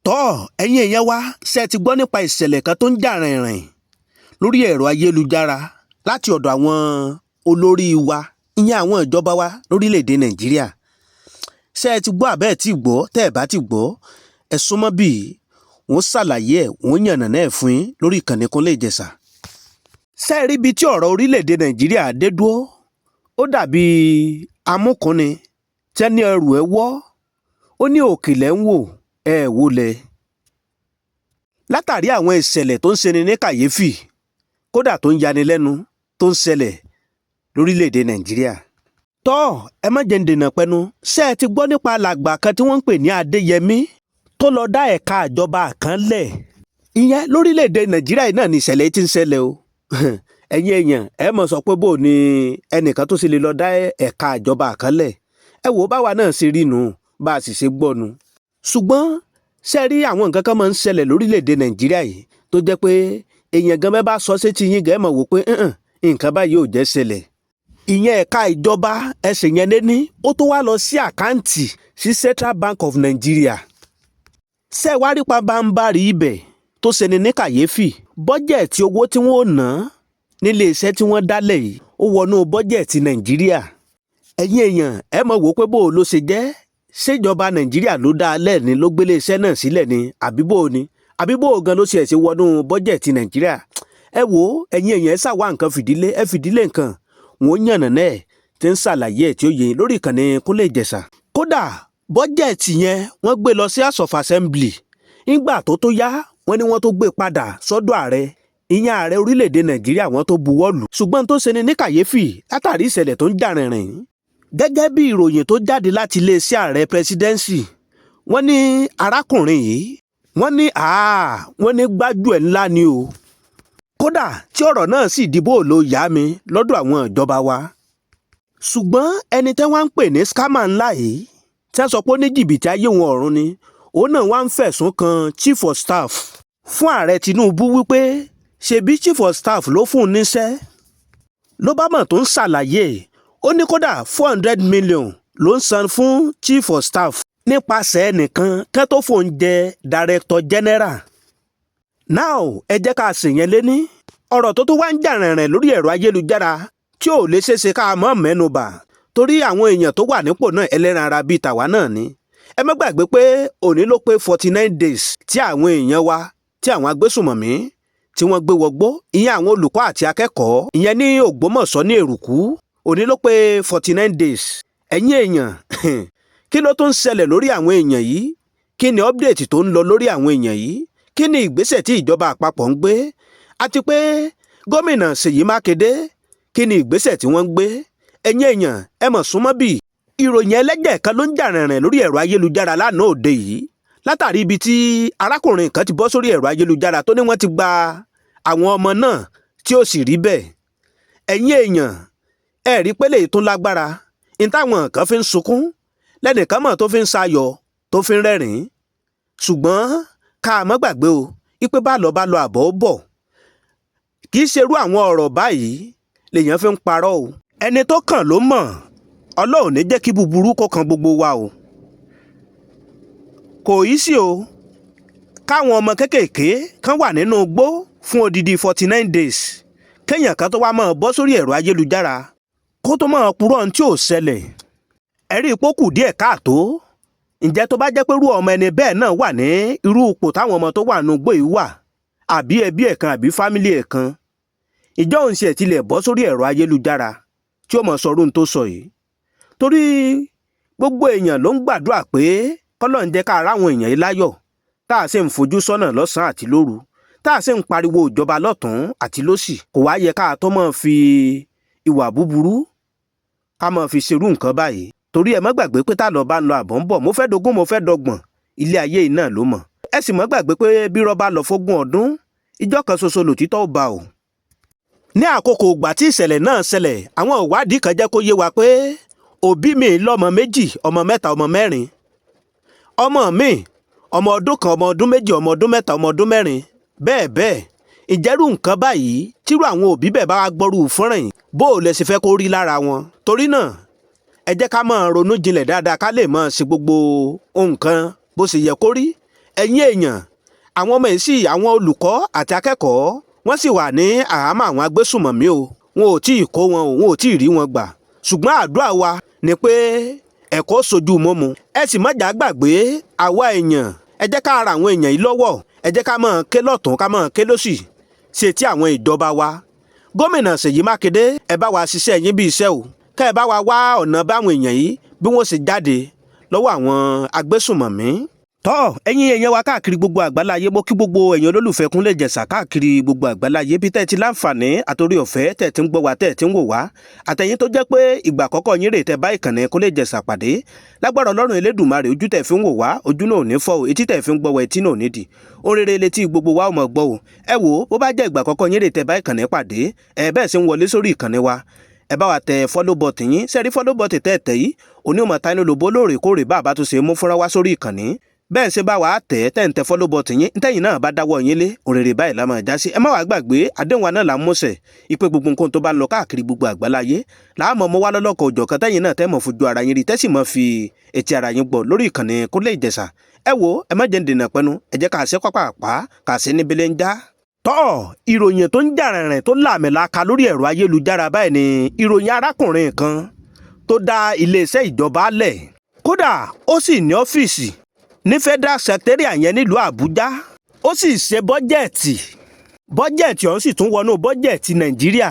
ẹ̀yin èèyàn wa ṣe ti gbọ́ nípa ìṣẹ̀lẹ̀ kan tó ń jà rìnrìn lórí ẹ̀rọ ayélujára láti ọ̀dọ̀ àwọn olórí wa ìyẹn àwọn ìjọba wa lórílẹ̀‐èdè nàìjíríà. ṣe ti gbọ́ àbẹ́ẹ̀ tí gbọ́ tẹ́ ẹ̀ bá ti gbọ́ ẹ súnmọ́ bí wọ́n ṣàlàyé ẹ̀ wọ́n yànnàná ẹ̀ fún yín lórí ìkànnì Kúnlé Ìjẹ̀ṣà. ṣe rí ibi tí ọ̀rọ̀ orílẹ̀‐èdè nàìjíríà dé dúró ó dàbí amúkùnni tẹ́ni ẹrù ẹ̀ wọ́ ó ní òkèlè ń wò ẹ̀ wọlé látàrí àwọn ìṣẹ̀lẹ̀ tó ń ṣeni ní kàyéfì kódà tó ń yani lẹ́nu tó ń ṣẹlẹ̀ lórílẹ̀‐èdè nàìjíríà. ẹ má jẹ́ ń dènà pẹ́nu ṣé ẹ ti gbọ́ nípa alàgbà kan tí wọ́n ń pè ní adéyẹmí tó lọ dá ẹ̀ka ìjọba kan lẹ̀ ìyẹn lórílẹ̀‐èdè nàìjíríà náà ní ìṣẹ̀lẹ̀ tí ń ṣẹlẹ̀ o. ẹ̀yin èèyàn ẹ mọ̀ sọ pé bò ní ẹnìkan tó sì lè lọ dá ẹ̀ka ìjọba kan lẹ̀ ẹ wò báwa náà ṣe rí nu bá a sì ṣe gbọ́ nu. ṣùgbọ́n ṣe rí àwọn nǹkan kan máa ń ṣẹlẹ̀ lórílẹ̀‐èdè nàìjíríà yìí tó jẹ́ pé èèyàn gan bẹ́ẹ̀ bá sọ sétí yín gẹ́ẹ́ mọ̀ wò pé nǹkan báyìí ò jẹ́ ṣẹlẹ̀. ìyẹn ẹ̀ka ìjọba ẹsẹ̀ yẹn lé ní ó tó wá lọ sí àkáǹtì sí Central Bank of Nigeria. ṣé wàá rí pabambarì ibẹ̀ tó ṣeni ní kàyéfì bọ́jẹ̀tì owó tí wọ́n ò ná nílé iṣẹ́ tí wọ́n dálẹ̀ yìí ó wọnú bọ́jẹ̀tì nàìjíríà. ẹ̀yin èèyàn ẹ mọ̀ wò pé bó o ló ṣe jẹ́ ṣèjọba nàìjíríà ló dá a lẹ́ẹ̀ni ló gbélé iṣẹ́ náà sílẹ̀ ni àbí bó o gan ló ṣe ẹ̀ṣẹ̀ wọnú bọ́jẹ̀tì nàìjíríà. ẹ wò ẹ̀yin èèyàn ẹ ṣàwá nǹkan fìdílé nǹkan wọn ó yànnà náà tí ń ṣàlàyé ẹ̀ tí ó yẹ lórí ìkànnì Kúnlé Ìjẹ̀ṣà. kódà bọ́jẹ̀tì yẹn wọ́n gbé lọ sí House of Assembly nígbà tó yá wọ́n ní wọ́n tó gbé padà sọ́dọ̀ ààrẹ ìyẹn ààrẹ orílẹ̀-èdè nàìjíríà wọ́n tó buwọ́ lù. ṣùgbọ́n tó ṣeni ní kàyéfì látàrí ìṣẹ̀lẹ̀ tó ń jà rìnrìn gẹ́gẹ́ bí ìròyìn tó jáde láti iléeṣẹ́ ààrẹ presidency wọ́n ní arákùnrin yìí wọ́n ní gbájúẹ̀ ńlá ni o. kódà tí ọ̀rọ̀ náà sì dìbò ló yá mi lọ́dọ̀ àwọn ìjọba wa. ṣùgbọ́n ẹni tẹ́ wọ́n ń pè ní scammer ńlá yìí tẹ́ sọ pé ó ní jìbìtì ayé wọn ọ̀run ni òun náà wá ń fẹ̀sùn kan chief of staff fún ààrẹ Tinubu wípé ṣebí chief of staff ló fún un níṣẹ́ ló bá mọ̀ tó ń ṣàlàyé ó ní kódà 400 million ló ń san fún chief of staff nípasẹ̀ ẹnìkan kẹ́ tó fòun jẹ director general. now ẹ jẹ́ ká sì yẹn lé ní ọ̀rọ̀ tó wá ń jà rìnrìn lórí ẹ̀rọ ayélujára tí ò lè ṣeéṣe ká mọ́ mẹ́nubà torí àwọn èèyàn tó wà nípò náà ẹlẹ́ran ara bíi tàwa náà ni. ẹ má gbàgbé pé òní ló pé 49 days tí àwọn èèyàn wa tí àwọn agbésùmọ̀mí tí wọ́n gbé wọgbó ìyẹn àwọn olùkọ́ àti akẹ́kọ̀ọ́ ìyẹn ní Ògbómọ̀ṣọ́ ní Èrùkú òní ló pé 49 days. ẹ̀yin èèyàn kí ló tó ń ṣẹlẹ̀ lórí àwọn èèyàn yìí kí ni update tó ń lọ lórí àwọn èèyàn yìí kí ni ìgbésẹ̀ tí ìjọba àpapọ̀ ń gbé àti pé gómìnà Ṣèyí Mákindé kí ni ìgbésẹ̀ tí wọ́n ń gbé. ẹ̀yin èèyàn ẹ mọ̀ súnmọ́ bí ìròyìn ẹlẹ́jẹ̀ kan ló ń jà rìnrìn lórí ẹ̀rọ ayélujára lánàá òde yìí látàrí ibi tí arákùnrin kan ti bọ́ sórí ẹ̀rọ ayélujára tó ní wọ́n ti gba àwọn ọmọ náà tí ó sì rí bẹ́ẹ̀. ẹ̀yin èèyàn ẹ rí pé lè tún lágbára ní táwọn kan fi ń sunkún lẹ́nìkan mọ̀ tó fi ń sayọ̀ tó fi ń rẹ́rìn-ín. ṣùgbọ́n ká má gbàgbé o ipe bá lọ àbọ̀ ó bọ̀ kì í ṣerú àwọn ọ̀rọ̀ báyìí lèèyàn fi ń parọ́ o. ẹni tó kàn ló mọ̀ Ọlọ́run ní jẹ́ kí búburú kó kan gbogbo wa o. kò yí sí o káwọn ọmọ kéékèèké kan wà nínú igbó fún odidi 49 days kéèyàn kan tó wá máa bọ́ sórí ẹ̀rọ ayélujára kó tó máa purọ́ ohun tí ò ṣẹlẹ̀. ẹ̀rí ipò kù díẹ̀ káàtó ǹjẹ́ tó bá jẹ́ pé irú ọmọ ẹni bẹ́ẹ̀ náà wà ní irú ipò táwọn ọmọ tó wà nínú igbó yìí wà àbí ẹbí ẹ̀ kan àbí fámílì ẹ̀ kan ìjọ òun ṣe tilẹ̀ bọ́ sórí ẹ̀rọ ayélujára tí ó mọ̀ sọ̀rọ̀ ohun tó sọ yìí. torí gbogbo èèyàn ló ń gbàdúrà pé kọ́lọ́run jẹ́ ká ráwọn èèyàn yìí láyọ̀ tá a sì ń fojú sọ́nà lọ́sàn-án àti lóru tá a sì ń pariwo ìjọba lọ́tún àti lósì kò wá yẹ ká tó máa fi ìwà búburú ká máa fi ṣerú nǹkan báyìí. torí ẹ má gbàgbé pé tá lọ bá ń lọ àbọ̀ ń bọ̀ mo fẹ́ dogún mo fẹ́ dọgbọ̀n ilé ayé yìí náà ló mọ̀. ẹ sì má gbàgbé pé bí rọ́bà lọ fógún ọdún ìjọ kan ṣoṣo lòtítọ́ ò bá o. ní àkókò ìgbà tí ìṣẹ̀lẹ̀ náà ṣẹlẹ̀ àwọn ìwádìí kan jẹ́ kó yé wa pé òbí mi lọ́mọ 2 ọmọ 3 ọmọ 4 ọmọ mi ọmọ ọdún kan ọmọ ọdún 2 ọmọ ọdún 3 ọmọ ọdún 4 bẹ́ẹ̀ ìjẹ́rù nǹkan báyìí tírú àwọn òbí bẹ́ẹ̀ bá wá gbọ́rú fọ́nrán yìí bó o lè ṣe fẹ́ kó rí lára wọn. torí náà ẹ jẹ́ ká máa ronú jinlẹ̀ dáadáa ká lè máa ṣe gbogbo nǹkan bó ṣe yẹ kó rí ẹ̀yin èèyàn àwọn ọmọ yìí sì àwọn olùkọ́ àti akẹ́kọ̀ọ́ wọ́n sì wà ní àhámọ́ àwọn agbésùmọ̀mí o wọn ò tí ì kó wọn o wọn ò tí ì rí wọn gbà ṣùgbọ́n àdúrà wa ni pé ẹ̀kọ́ sojú mọ́mu ẹ sì má jà gbàgbé àwa èèyàn ẹ jẹ́ ká ara àwọn èèyàn yìí lọ́wọ́ ẹ jẹ́ ká máa ké lọ́tún ká máa ké lósì ṣe tí àwọn ìjọba wa gómìnà Ṣèyí Mákindé ẹ bá wa ṣiṣẹ́ yín bí iṣẹ́ o ká ẹ bá wa wá ọ̀nà báwọn èèyàn yìí bí wọ́n ṣe jáde lọ́wọ́ àwọn agbésùmọ̀mí. tọ́ ẹ̀yin èèyàn wa káàkiri gbogbo àgbáláyé mo kí gbogbo ẹ̀yin olólùfẹ́ Kúnlé Ìjẹ̀ṣà káàkiri gbogbo àgbáláyé bí tẹ́ ti láǹfààní àtòrí ọ̀fẹ́ tẹ́ ti ń gbọ́ wa tẹ́ ti ń wò wá àtẹ̀yin tó jẹ́ pé ìgbà àkọ́kọ́ yín rè tẹ́ bá ìkànnì Kúnlé Ìjẹ̀ṣà pàdé lágbára Ọlọ́run Elédùmarè ojú tẹ́ fi ń wò wá ojú náà ò ní fọ́ o etí tẹ́ fi ń gbọ́ wa etí náà ò ní dì orere létí gbogbo wa ò mọ̀ gbọ́ o ẹ wò bó bá jẹ́ ìgbà àkọ́kọ́ yín rè tẹ́ bá ìkànnì pàdé ẹ bẹ́ẹ̀ sì ń wọlé sórí ìkànnì wa ẹ bá wa tẹ follow button yín sẹ́rí follow button tẹ́ tẹ̀ yìí òní ò mọ̀ ta inú lòbó lóòrèkóòrè bá a bá tún ṣe mú fúnra wá sórí ìkànnì bẹ́ẹ̀ ṣe bá wa tẹ̀ tẹ́ ń tẹ follow button yín ntẹ́yìn náà bá dáwọ́ yín lé òrèrè báyìí la máa já sí ẹ má wàá gbàgbé àdéhùn wa náà là ń múṣẹ ìpè gbogbo nǹkan tó bá ń lọ káàkiri gbogbo àgbáláyé làámọ̀ ọmọ wa lọ́lọ́kọ̀ òjọ̀ kan tẹ́yìn náà tẹ́ mọ̀ fojú ara yín rí tẹ́sì mọ̀ fi etí ara yín gbọ́ lórí ìkànnì Kúnlé Ìjẹ̀ṣà ẹ wo ẹ má jẹ́ ń dènà pẹ́nu ẹ jẹ́ ká ṣe pápá ká ṣe níbi lẹ́ ń já. tọ́ ìròyìn tó ń jà rìnrìn tó làmìlaka lórí ẹ̀rọ ayélujára báyìí ni ìròyìn arákùnrin kan tó dá iléeṣẹ́ ìjọba lẹ̀ kódà ó sì ní ọ́fíìsì ní Federal Secretariat yẹn nílùú Àbújá ó sì ṣe bọ́jẹ̀tì ọ̀hún sì tún wọnú bọ́jẹ̀tì Nàìjíríà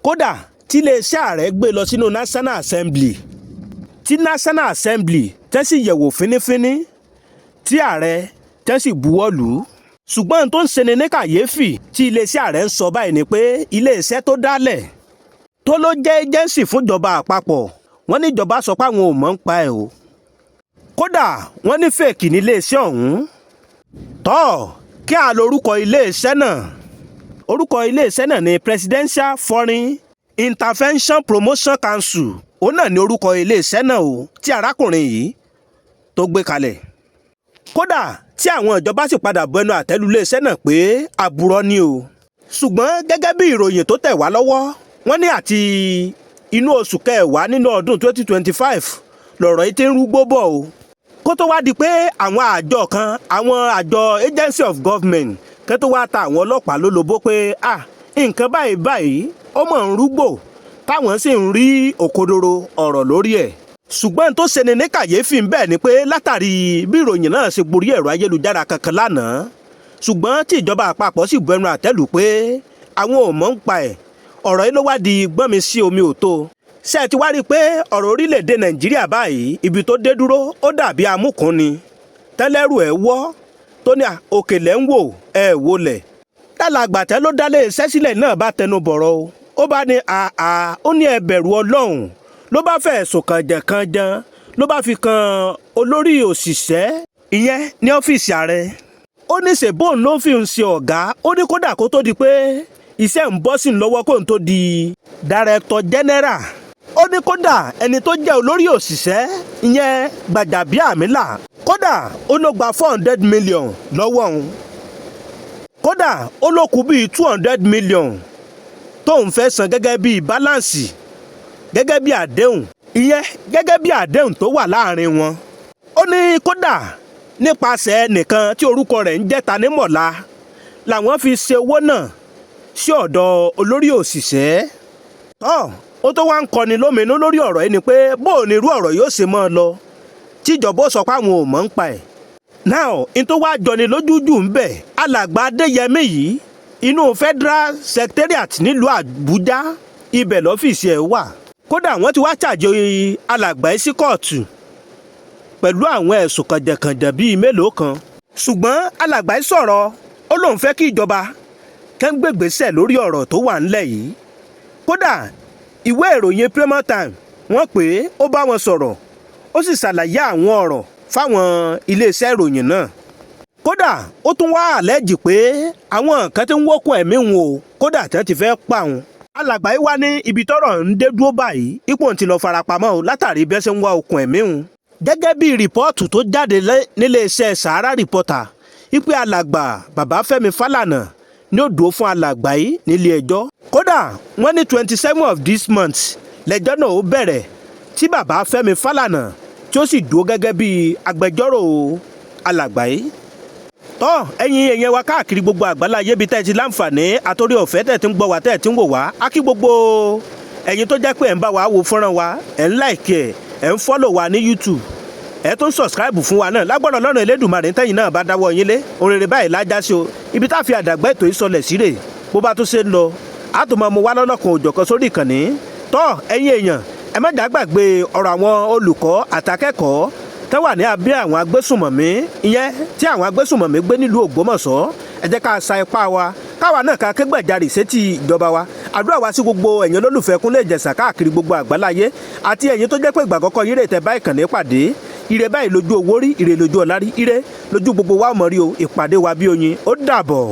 kódà tí iléeṣẹ́ ààrẹ gbé lọ sínú National Assembly tí National Assembly tẹ́ sì yẹ̀wò fínífíní tí ààrẹ tẹ́ sì buwọ́ lù ú ṣùgbọ́n tó ń ṣeni ní kàyéfì tí iléeṣẹ́ ààrẹ ń sọ báyìí ni pé iléeṣẹ́ tó dálẹ̀ tó ló jẹ́ agency fúnjọba àpapọ̀ wọ́n níjọba sọ pé àwọn ò mọ̀ ń pa ẹ̀ o kódà wọ́n ní fèkì ní iléeṣẹ́ ọ̀hún tọ́ kí a lo orúkọ iléeṣẹ́ náà orúkọ iléeṣẹ́ náà ni Presidential Foreign Intervention Promotion Council òun náà ní orúkọ iléeṣẹ́ náà o tí arákùnrin yìí tó gbé kalẹ̀ kódà tí àwọn ìjọba sì padà bu ẹnu àtẹ́lu iléeṣẹ́ náà pé àbúrò ni o ṣùgbọ́n gẹ́gẹ́ bí ìròyìn tó tẹ̀ wá lọ́wọ́ wọ́n ní àti inú oṣù kẹwàá nínú ọdún 2025 lọ̀rọ̀ yìí ti ń rúgbó bọ̀ o kó tó wá di pé àwọn àjọ kan àwọn àjọ agency of government kẹ́ tó wá ta àwọn ọlọ́pàá lólobó pé nǹkan báyìí ó mọ̀ ń rúgbò táwọn sì ń rí òkodoro ọ̀rọ̀ lórí ẹ̀ ṣùgbọ́n tó ṣeni ní kàyéfì ń bẹ ni pé látàrí bí ìròyìn náà ṣe gborí ẹ̀rọ ayélujára kankan lánàá ṣùgbọ́n tí ìjọba àpapọ̀ sì bu ẹnu àtẹ́lù pé àwọn ò mọ̀ ń pa ẹ̀ ọ̀rọ̀ yìí ló wá di gbọ́n mi sí omi òtó ṣé ẹ ti wá rí i pé ọ̀rọ̀ orílẹ̀-èdè Nàìjíríà báyìí ibi tó dé dúró ó dàbí amúkùn ni tẹ́lẹ̀rù ẹ̀ wọ́ tó ní òkèlè ń wò ẹ̀ wọlẹ̀ lálàgbàtẹ́ ló dálé iṣẹ́ sílẹ̀ náà bá tẹnu bọ̀rọ̀ o ó bá ní ó ní ẹ bẹ̀rù Ọlọ́run ló bá fẹ́ ẹ̀sùn kànjẹ̀kànjẹ̀n ló bá fi kan olórí òṣìṣẹ́ ìyẹn ní ọ́fíìsì ààrẹ ó ní ṣèbóun ló fi ń ṣe ọ̀gá ó ní kódà kó tó di pé iṣẹ́ ń bọ́ sí lọ́wọ́ kóun tó di Director General ó ní kódà ẹni tó jẹ́ olórí òṣìṣẹ́ ìyẹn Gbàjàbíàmílà kódà ó ló gba 400 million lọ́wọ́ òun kódà ó ló kù bíi 200 million tóun fẹ́ san gẹ́gẹ́ bíi báláǹsì gẹ́gẹ́ bí àdéhùn ìyẹn gẹ́gẹ́ bí àdéhùn tó wà láàrin wọn ó ní kódà nípasẹ̀ nìkan tí orúkọ rẹ̀ ń jẹ́ Tanímọ̀lá làwọn fi ṣe owó náà sí ọ̀dọ̀ olórí òṣìṣẹ́ ó tó wá ń kọni lóminú lórí ọ̀rọ̀ yìí ni pé bóò ní irú ọ̀rọ̀ yóò ṣe mọ́ ọ lọ tíjọba ó sọ pé àwọn ò mọ̀ ń pa ẹ̀ now in tó wá jọni lójújù ń bẹ̀ alàgbà Adéyẹmí yìí inú Federal Secretariat nílùú Àbújá ibẹ̀ lọ́fíìsì ẹ̀ wà kódà wọ́n ti wá ṣàjọ alàgbà yìí sí kóòtù pẹ̀lú àwọn ẹ̀sùn kànjẹ̀kànjẹ̀ bíi mélòó kan ṣùgbọ́n alàgbà yìí sọ̀rọ̀ ó lóun fẹ́ kí ìjọba kẹ́ ń gbègbèsẹ̀ lórí ọ̀rọ̀ tó wà ńlẹ̀ yìí kódà ìwé ìròyìn Premier Time wọ́n pè é ó bá wọn sọ̀rọ̀ ó sì ṣàlàyé àwọn ọ̀rọ̀ fáwọn iléeṣẹ́ ìròyìn náà kódà ó tún wá àlẹ́jì pé àwọn kan tí ń wókun ẹ̀mí wọn o kódà tí wọ́n ti fẹ́ pa wọn alàgbà yìí wá ní ibi tọ́rọ̀ ń dé dúró báyìí ipò ń ti lọ farapamọ́ o látàrí bí wọ́n ṣe ń wá okùn ẹ̀mí wọn gẹ́gẹ́ bí rìpọ́ọ̀tù tó jáde nílé iṣẹ́ Sahara Reporter ipe alàgbà Babafẹ́mi Fálànà ní ó dúró fún alàgbà yìí nílé ẹjọ́ kódà wọ́n ní 27 of this month lẹ́jọ́ náà ó bẹ̀rẹ̀ tí Babafẹ́mi Fálànà tí ó sì dúró gẹ́gẹ́ bí agbẹjọ́rò alàgbà yìí tọ́ ẹ̀yin èèyàn wa káàkiri gbogbo àgbáláyé bíi tẹ́ ẹ ti láǹfààní àtòrí ọ̀fẹ́ tẹ́ ẹ ti ń gbọ́ wa tẹ́ ẹ ti ń wò wá á kí gbogbo ẹ̀yin tó jẹ́ pé ẹ̀ ń bá wa wo fọ́nrán wa ẹ̀ ń láìkì ẹ̀ ń fọ́lọ̀ wa ní YouTube ẹ̀ tó ń sọ̀sìkáìbù fún wa náà lágbọ́dọ̀ lọ́rùn Elédùmarè tẹ́yìn náà bá dáwọ́ yín lé òrèrè báyìí lájá sí o ibi tá a fi àdàgbà ètò ìsọlẹ̀ síre bó bá tó ṣe ń lọ á tó máa mú wá lọ́lọ́kan òjọ̀kan sórí ìkànnì tọ́ ẹ̀yin èèyàn ẹ má gbàgbé ọ̀rọ̀ àwọn olùkọ́ àtàkẹ́kọ̀ọ́ tẹ́ wà ní abẹ́ àwọn agbésùmọ̀mí ìyẹn tí àwọn agbésùmọ̀mí gbé nílùú Ògbómọ̀ṣọ́ ẹ jẹ́ ká sa ipá wa káwa náà ká kégbàjarè sétí ìjọba wa àdúrà wa sí gbogbo ẹ̀yin olólùfẹ́ Kúnlé Ìjẹ̀ṣà káàkiri gbogbo àgbáláyé àti ẹ̀yin tó jẹ́ pé ìgbà àkọ́kọ́ yíre tẹ́ bá ìkànnì pàdé ire báyìí lójú owó rí ire lójú ọ̀la rí ire lójú gbogbo wa mọ̀ rí o ìpàdé wa bí oyin ó dàbọ̀.